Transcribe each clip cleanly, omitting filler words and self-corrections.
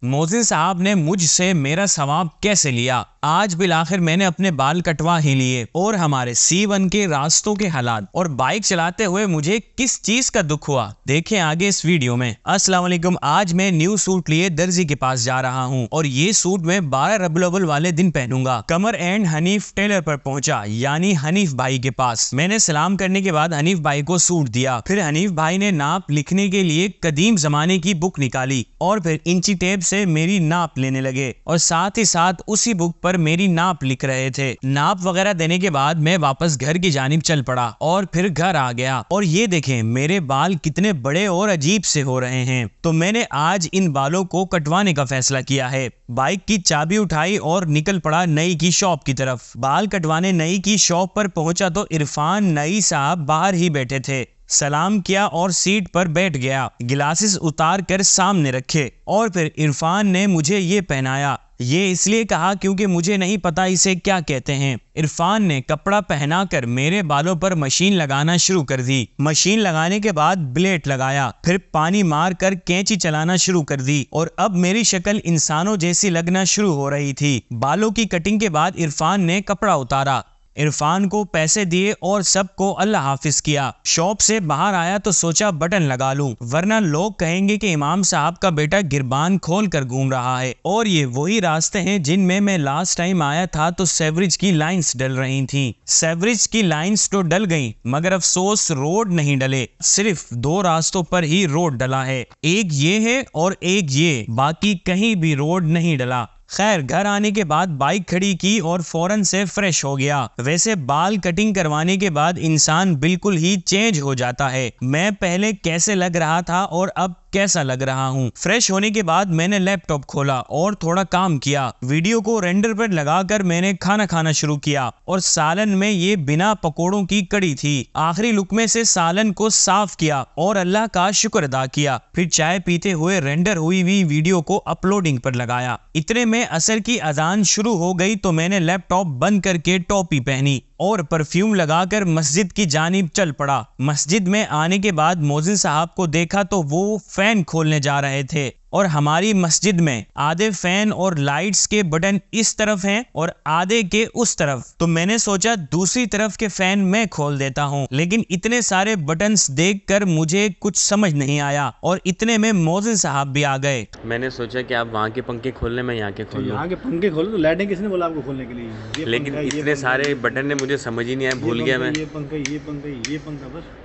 मोज़िन साहब ने मुझसे मेरा सवाब कैसे लिया। आज बिल आखिर मैंने अपने बाल कटवा ही लिए। और हमारे C1 के रास्तों के हालात और बाइक चलाते हुए मुझे किस चीज का दुख हुआ, देखें आगे इस वीडियो में। अस्सलाम वालेकुम। आज मैं न्यू सूट लिए दर्जी के पास जा रहा हूँ और ये सूट मैं 12 रबीउल अव्वल वाले दिन पहनूंगा। कमर एंड हनीफ टेलर पर पहुंचा, यानी हनीफ भाई के पास। मैंने सलाम करने के बाद हनीफ भाई को सूट दिया। फिर हनीफ भाई ने नाप लिखने के लिए कदीम जमाने की बुक निकाली और फिर इंची टेप से मेरी नाप लेने लगे और साथ ही साथ उसी बुक पर मेरी नाप लिख रहे थे। नाप वगैरह देने के बाद मैं वापस घर की जानिब चल पड़ा और फिर घर आ गया। और ये देखें मेरे बाल कितने बड़े और अजीब से हो रहे हैं। तो मैंने आज इन बालों को कटवाने का फैसला किया है। बाइक की चाबी उठाई और निकल पड़ा नई की शॉप की तरफ। बाल कटवाने नई की शॉप पर पहुंचा तो इरफान नई साहब बाहर ही बैठे थे। सलाम किया और सीट पर बैठ गया। गिलासेस उतार कर सामने रखे और फिर इरफान ने मुझे ये पहनाया। ये इसलिए कहा क्योंकि मुझे नहीं पता इसे क्या कहते हैं। इरफान ने कपड़ा पहनाकर मेरे बालों पर मशीन लगाना शुरू कर दी। मशीन लगाने के बाद ब्लेड लगाया, फिर पानी मार कर कैंची चलाना शुरू कर दी और अब मेरी शक्ल इंसानों जैसी लगना शुरू हो रही थी। बालों की कटिंग के बाद इरफान ने कपड़ा उतारा, इरफान को पैसे दिए और सबको अल्लाह हाफिज किया। शॉप से बाहर आया तो सोचा बटन लगा लूं, वरना लोग कहेंगे कि इमाम साहब का बेटा गिरबान खोल कर घूम रहा है। और ये वही रास्ते हैं जिनमें मैं लास्ट टाइम आया था तो सेवरेज की लाइंस डल रही थी। सेवरेज की लाइंस तो डल गई मगर अफसोस रोड नहीं डले। सिर्फ 2 रास्तों पर ही रोड डला है, एक ये है और एक ये, बाकी कहीं भी रोड नहीं डला। खैर घर आने के बाद बाइक खड़ी की और फौरन से फ्रेश हो गया। वैसे बाल कटिंग करवाने के बाद इंसान बिल्कुल ही चेंज हो जाता है। मैं पहले कैसे लग रहा था और अब कैसा लग रहा हूँ। फ्रेश होने के बाद मैंने लैपटॉप खोला और थोड़ा काम किया। वीडियो को रेंडर पर लगाकर मैंने खाना खाना शुरू किया और सालन में ये बिना पकोड़ों की कड़ी थी। आखिरी लुकमे से सालन को साफ किया और अल्लाह का शुक्र अदा किया। फिर चाय पीते हुए रेंडर हुई वीडियो को अपलोडिंग पर लगाया। इतने में असर की अजान शुरू हो गई तो मैंने लैपटॉप बंद करके टोपी पहनी और परफ्यूम लगाकर मस्जिद की जानिब चल पड़ा। मस्जिद में आने के बाद मोज़िन साहब को देखा तो वो फैन खोलने जा रहे थे और हमारी मस्जिद में आधे फैन और लाइट्स के बटन इस तरफ हैं और आधे के उस तरफ। तो मैंने सोचा दूसरी तरफ के फैन मैं खोल देता हूँ, लेकिन इतने सारे बटन्स देखकर मुझे कुछ समझ नहीं आया और इतने में मोज़िन साहब भी आ गए। मैंने सोचा कि आप वहाँ के पंखे खोलने में यहाँ के खोल लूं। यहाँ के पंखे खोलो तो लाइटें किसने बोला आपको खोलने के लिए? लेकिन इतने सारे बटन ने मुझे समझ ही नहीं आया, भूल गया मैं। ये पंखा बस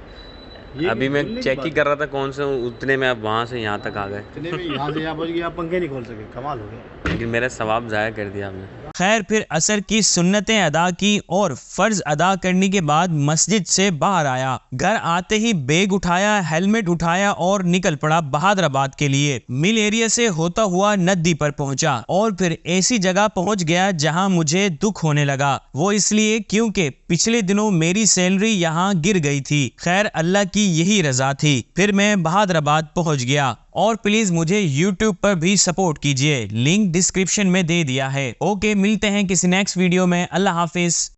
अभी मैं चेक ही कर रहा था कौन से, उतने में आप वहाँ से यहाँ तक आ गए। इतने में यहाँ से यहाँ पहुँच गए, आप पंखे नहीं खोल सके, कमाल हो गया। लेकिन मेरा सवाब ज़ाया कर दिया आपने। खैर फिर असर की सुन्नतें अदा की और फर्ज अदा करने के बाद मस्जिद से बाहर आया। घर आते ही बैग उठाया, हेलमेट उठाया और निकल पड़ा बहादुराबाद के लिए। मिल एरिया से होता हुआ नदी पर पहुंचा और फिर ऐसी जगह पहुंच गया जहां मुझे दुख होने लगा। वो इसलिए क्योंकि पिछले दिनों मेरी सैलरी यहाँ गिर गई थी। खैर अल्लाह की यही रजा थी। फिर मैं बहादुराबाद पहुंच गया। और प्लीज मुझे YouTube पर भी सपोर्ट कीजिए, लिंक डिस्क्रिप्शन में दे दिया है। ओके, मिलते हैं किसी नेक्स्ट वीडियो में। अल्लाह हाफिज।